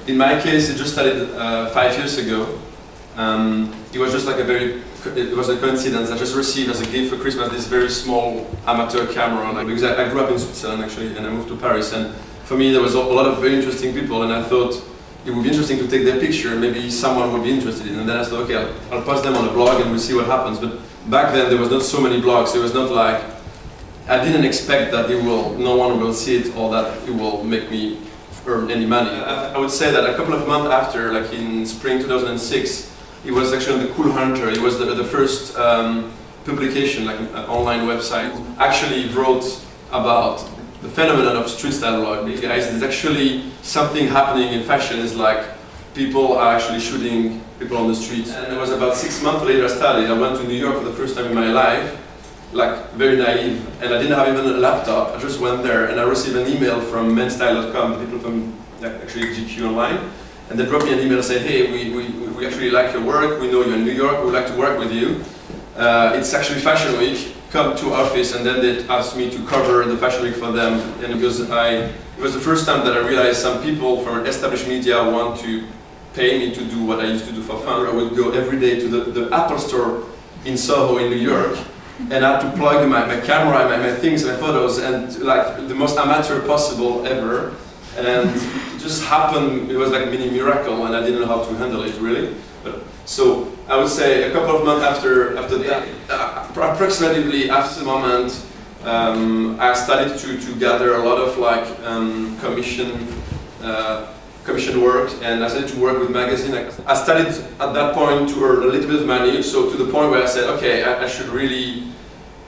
in my case, it just started 5 years ago. It was just like it was a coincidence. I just received as a gift for Christmas this very small amateur camera, because I grew up in Switzerland actually, and I moved to Paris. And for me, there was a lot of very interesting people, and I thought it would be interesting to take their picture. Maybe someone would be interested in it. And then I thought, okay, I'll post them on a blog and we'll see what happens. But back then, there was not so many blogs. It was not like I didn't expect that no one will see it or that it will make me earn any money. I would say that a couple of months after, like in spring 2006, it was actually on the Facehunter. It was the first publication, like an online website, actually wrote about the phenomenon of street style blog. Guys, there's actually something happening in fashion. It's like people are actually shooting people on the streets. And it was about 6 months later I started. I went to New York for the first time in my life, like very naive, and I didn't have even a laptop. I just went there and I received an email from menstyle.com, the people from actually GQ Online, and they dropped me an email saying, hey, we actually like your work, we know you're in New York, we would like to work with you. It's actually Fashion Week, come to our office, and then they asked me to cover the Fashion Week for them. And because it was the first time that I realized some people from established media want to pay me to do what I used to do for fun. I would go every day to the Apple store in Soho in New York, and I had to plug my camera, my things, my photos, and like the most amateur possible ever. And it just happened, it was like a mini miracle, and I didn't know how to handle it really. So I would say a couple of months after that, approximately after the moment, I started to gather a lot of like commission work, and I started to work with magazines. I started at that point to earn a little bit of money, so to the point where I said, okay, I should really,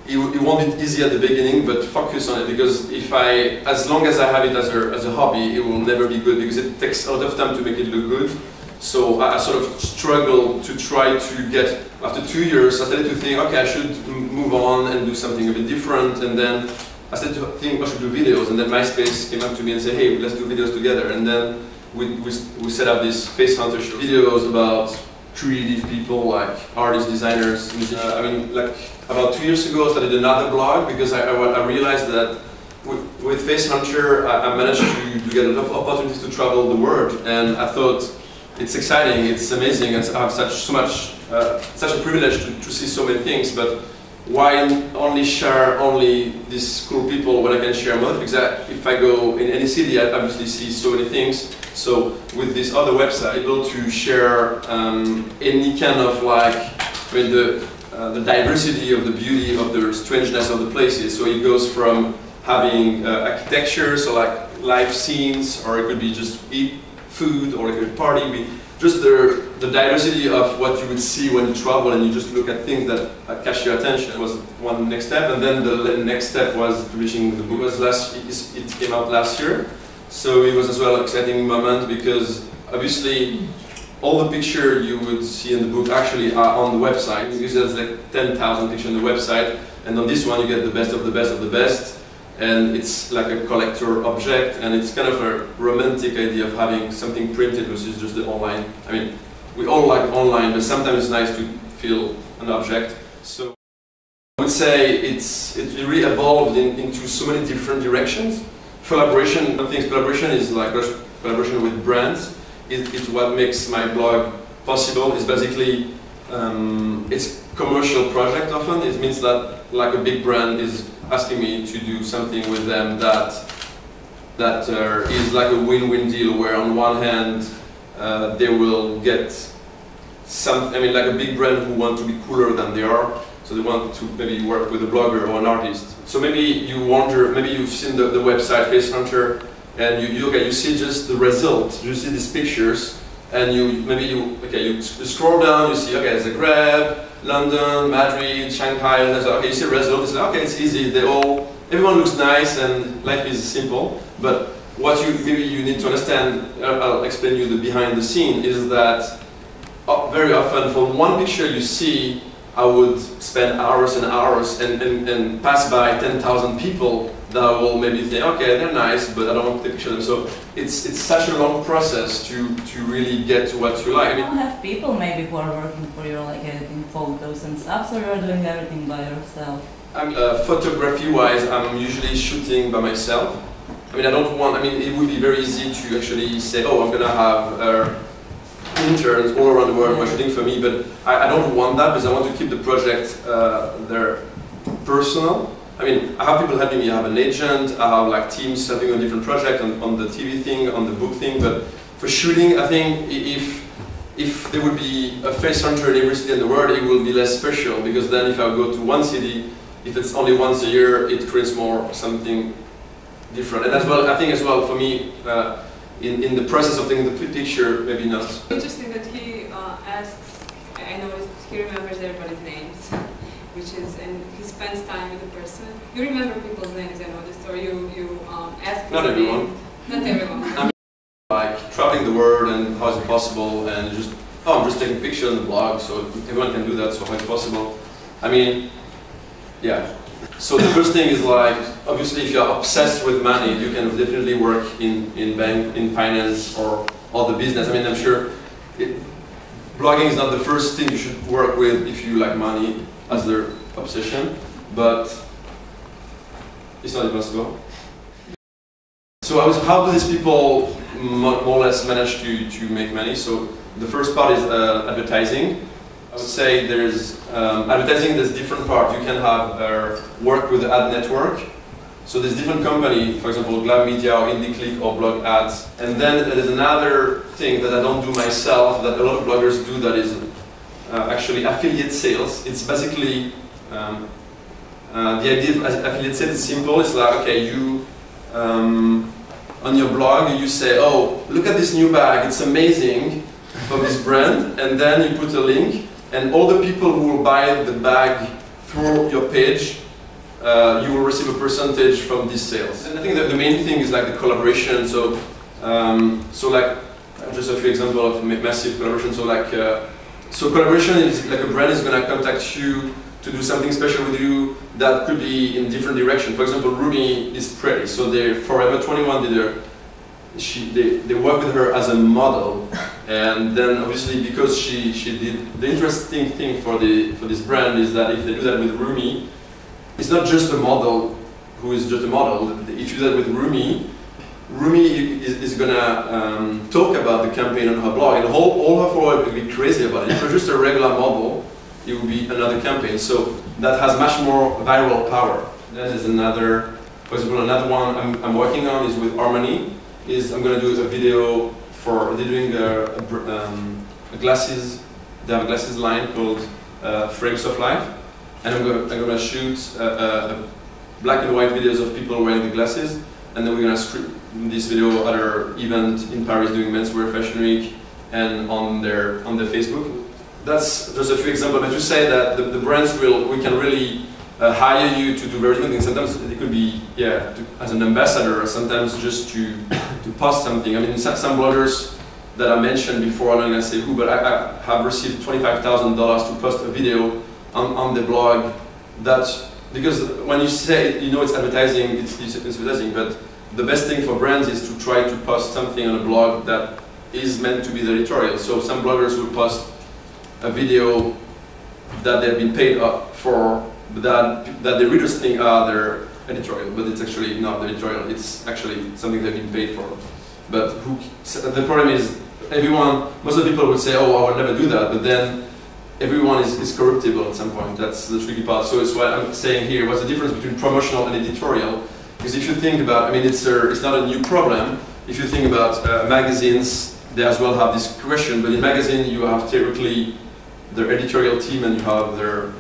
it won't be easy at the beginning, but focus on it, because as long as I have it as a hobby, it will never be good, because it takes a lot of time to make it look good. So I sort of struggled to try to get, after 2 years, I started to think, okay, I should move on and do something a bit different, and then I started to think I should do videos, and then MySpace came up to me and said, hey, let's do videos together, and then we set up this Facehunter show. Videos about creative people like artists, designers, musicians. I mean, like about 2 years ago I started another blog because I realized that with Facehunter I managed to get a lot of opportunities to travel the world, and I thought it's exciting, it's amazing, and I have such a privilege to see so many things, but why only share these cool people when I can share more? Because if I go in any city, I obviously see so many things. So with this other website, I'm able to share any kind of like, I mean, the diversity of the beauty of the strangeness of the places. So it goes from having architecture, so like live scenes, or it could be just eat food, or it could party. Just the diversity of what you would see when you travel and you just look at things that catch your attention was one next step, and then the next step was publishing the book. It came out last year, so it was as well an exciting moment, because obviously all the pictures you would see in the book actually are on the website, because there's like 10,000 pictures on the website, and on this one you get the best of the best of the best. And it's like a collector object, and it's kind of a romantic idea of having something printed versus just the online. I mean, we all like online, but sometimes it's nice to feel an object. So I would say it really evolved into so many different directions. Collaboration, I think collaboration is like collaboration with brands. It's what makes my blog possible. It's basically, it's commercial project often. It means that like a big brand is asking me to do something with them that is like a win-win deal, where on one hand they will get some, I mean, like a big brand who want to be cooler than they are, so they want to maybe work with a blogger or an artist. So maybe you wonder, maybe you've seen the website Facehunter, and you see just the result, you see these pictures, and you scroll down, you see, okay, Zagreb, London, Madrid, Shanghai, and there's, okay, you see a result, it's like, okay, it's easy, everyone looks nice and life is simple, but what maybe you need to understand, I'll explain you the behind the scene, is that very often for one picture you see, I would spend hours and hours and pass by 10,000 people that will maybe think, okay, they're nice, but I don't want to take a picture of them. So it's such a long process to really get to what you like. You don't have people maybe who are working for you, like editing photos and stuff, so you're doing everything by yourself? Photography-wise, I'm usually shooting by myself. I mean, I don't want, I mean, it would be very easy to actually say, oh, I'm going to have interns all around the world who are shooting for me, but I don't want that because I want to keep the project there personal. I mean, I have people helping me, I have an agent, I have like teams helping on different projects, on the TV thing, on the book thing, but for shooting, I think if there would be a Facehunter in every city in the world, it will be less special, because then if I go to one city, if it's only once a year, it creates more something different. And as well, I think as well, for me, in the process of taking the picture, maybe not. Interesting that he asks, I noticed he remembers everybody's names, which is, and he spends time with the person. You remember people's names, I noticed, or you ask for Not everyone. name. Not everyone. I mean, like traveling the world and how is it possible, and just, oh, I'm just taking pictures on the blog, so everyone can do that, so how is it possible? I mean, yeah. So the first thing is like, obviously if you're obsessed with money, you can definitely work in bank, in finance, or the business. I mean, I'm sure blogging is not the first thing you should work with if you like money as their obsession, but it's not impossible. So how do these people more or less manage to make money? So the first part is advertising. I would say there's advertising, there's different parts. You can have work with the ad network. So there's different company, for example, Glam Media or IndieClick or blog ads. And then there's another thing that I don't do myself, that a lot of bloggers do, that is actually affiliate sales. It's basically, the idea of affiliate sales is simple. It's like, okay, you, on your blog, you say, oh, look at this new bag, it's amazing, from this brand, and then you put a link, and all the people who will buy the bag through your page, you will receive a percentage from these sales. And I think that the main thing is like the collaboration. So, so like just a few examples of massive collaboration. So like, so collaboration is like a brand is going to contact you to do something special with you that could be in different direction. For example, Rumi is pretty, so they Forever 21 did they work with her as a model, and then obviously because she did, the interesting thing for this brand is that if they do that with Rumi, it's not just a model who is just a model. If you do that with Rumi is gonna talk about the campaign on her blog, and all her followers will be crazy about it. If it's just a regular model, it will be another campaign. So that has much more viral power. That is another, for example, another one I'm working on is with Armani. I'm going to do a video for, they're doing a glasses, they have a glasses line called Frames of Life, and I'm going to shoot black and white videos of people wearing the glasses, and then we're going to script this video at our event in Paris doing Menswear Fashion Week and on their Facebook. That's just a few examples, but to say that the brands we can really hire you to do very different things. Sometimes it could be, yeah, as an ambassador, or sometimes just to post something. I mean, some bloggers that I mentioned before, I'm not going to say who, but I have received $25,000 to post a video on the blog. That, because when you say, you know, it's advertising, it's advertising, but the best thing for brands is to try to post something on a blog that is meant to be the editorial. So some bloggers will post a video that they've been paid up for, that the readers think are their editorial, but it's actually not the editorial, it's actually something they've been paid for. But the problem is, most of the people would say, oh, I will never do that, but then everyone is corruptible at some point. That's the tricky part. So it's what I'm saying here, what's the difference between promotional and editorial? Because if you think about, I mean, it's not a new problem. If you think about magazines, they as well have this question, but in magazine you have theoretically their editorial team and you have their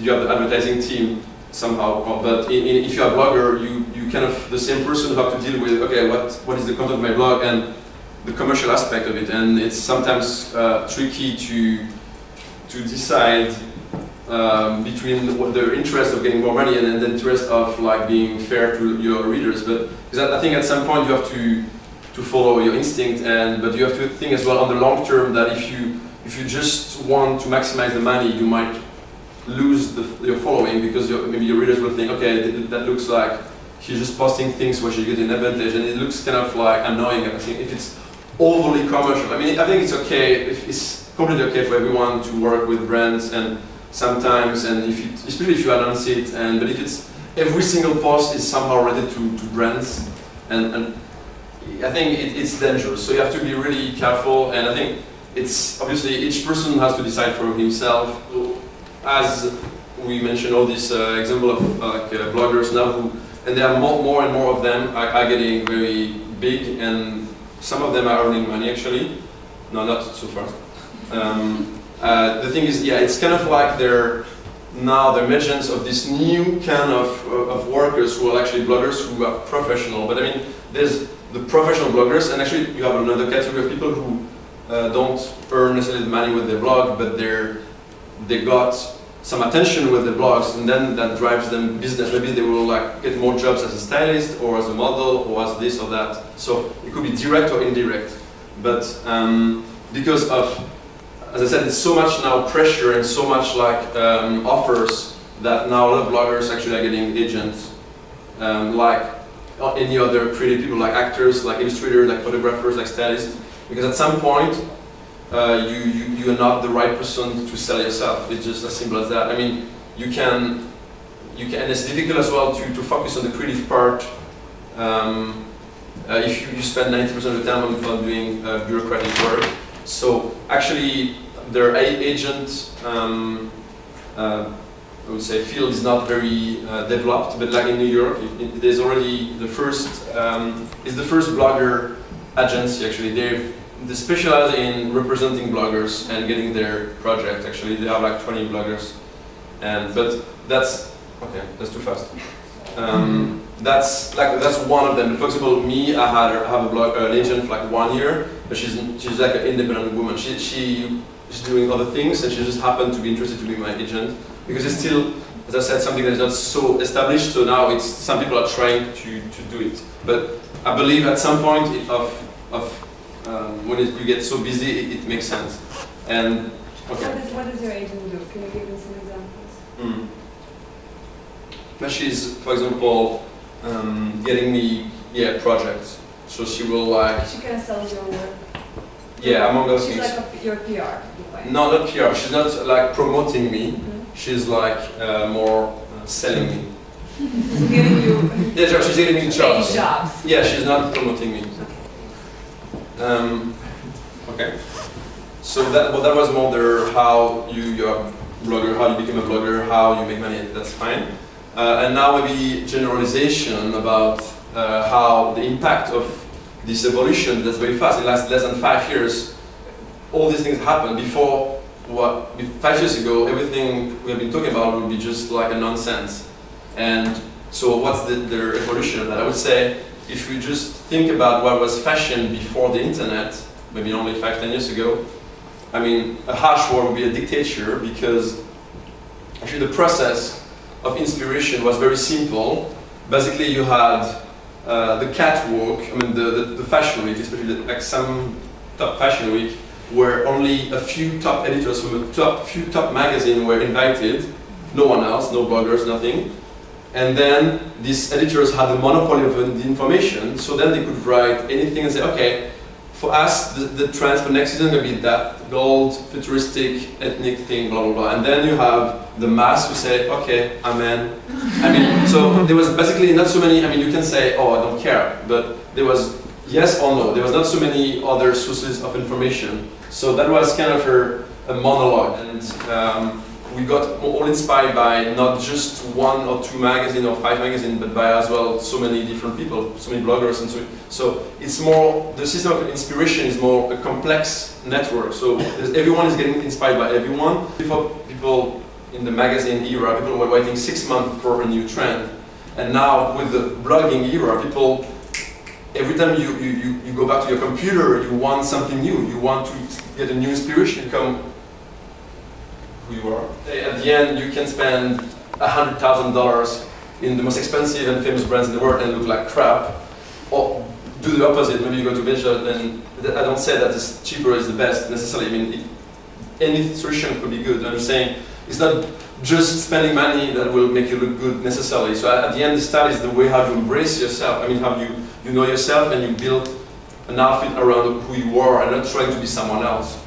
you have the advertising team somehow, but if you're a blogger, you kind of the same person who have to deal with, okay, what is the content of my blog and the commercial aspect of it, and it's sometimes tricky to decide between the interest of getting more money and the interest of like being fair to your readers. But because I think at some point you have to follow your instinct, but you have to think as well on the long term that if you just want to maximize the money, you might lose your following, because maybe your readers will think, okay, that looks like she's just posting things where she's getting an advantage, and it looks kind of like annoying. I think if it's overly commercial, I mean, I think it's okay, it's completely okay for everyone to work with brands, and sometimes, and especially if you announce it, but if it's every single post is somehow related to brands, and I think it's dangerous. So you have to be really careful, and I think it's obviously each person has to decide for himself. As we mentioned, all these example of bloggers now who, and there are more and more of them are getting very big, and some of them are earning money actually. No, not so fast. The thing is, yeah, it's kind of like they're now the emergence of this new kind of workers who are actually bloggers who are professional. But I mean, there's the professional bloggers, and actually you have another category of people who don't earn necessarily the money with their blog, but they got some attention with their blogs, and then that drives them business. Maybe they will like get more jobs as a stylist or as a model or as this or that. So it could be direct or indirect. But because of, as I said, it's so much now pressure and so much like offers that now a lot of bloggers actually are getting agents, like any other creative people, like actors, like illustrators, like photographers, like stylists. Because at some point, you are not the right person to sell yourself. It's just as simple as that. I mean, you can. It's difficult as well to focus on the creative part. If you spend 90% of the time on doing bureaucratic work. So actually, their agent, I would say, field is not very developed. But like in New York, there's already the first. It's the first blogger agency actually. They specialize in representing bloggers and getting their project. Actually, they have like 20 bloggers, but that's okay. That's too fast. That's one of them. For example, me, I have a blog an agent for like 1 year, but she's like an independent woman. She's doing other things, and she just happened to be interested to be my agent because it's still, as I said, something that is not so established. So now it's some people are trying to do it, but I believe at some point when you get so busy, it makes sense. And okay. What does your agent do? Can you give me some examples? Now she's, for example, getting me projects. So she will like. She kind of sells your work. Yeah, among other things. She's like your PR. No, not PR. She's not like promoting me. She's like more selling me. She's getting you. Yeah, she's getting me jobs. Jobs. Yeah, she's not promoting me. Okay. So that was more how you're a blogger, how you become a blogger, how you make money. That's fine. And now maybe generalization about how the impact of this evolution that's very fast. In less than 5 years, all these things happened. Before 5 years ago, everything we have been talking about would be just like a nonsense. And so what's the evolution of that? I would say if you just think about what was fashion before the internet, maybe only 5-10 years ago, I mean, a harsh word would be a dictator, because actually the process of inspiration was very simple. Basically, you had the catwalk, I mean the fashion week, especially like some top fashion week, where only a few top editors from a few top magazines were invited, no one else, no bloggers, nothing. And then these editors had the monopoly of the information, so then they could write anything and say, okay, for us, the trends for next season are going to be that gold, futuristic, ethnic thing, blah, blah, blah. And then you have the mass who say, okay, amen. I mean, so there was basically not so many, I mean, you can say, oh, I don't care, but there was yes or no. There was not so many other sources of information. So that was kind of a monologue. And we got all inspired by not just 1 or 2 magazines or 5 magazines, but by as well so many different people, so many bloggers, and so it's more, the system of inspiration is more a complex network. So everyone is getting inspired by everyone. Before, people in the magazine era, people were waiting 6 months for a new trend, and now with the blogging era, people, every time you go back to your computer, you want something new. You want to get a new inspiration. Come. You are. At the end, you can spend $100,000 in the most expensive and famous brands in the world and look like crap, or do the opposite. Maybe you go to venture, and I don't say that this cheaper is the best necessarily. I mean, any solution could be good. I'm saying it's not just spending money that will make you look good necessarily. So at the end, the style is the way how you embrace yourself. I mean, how you know yourself and you build an outfit around who you are and not trying to be someone else.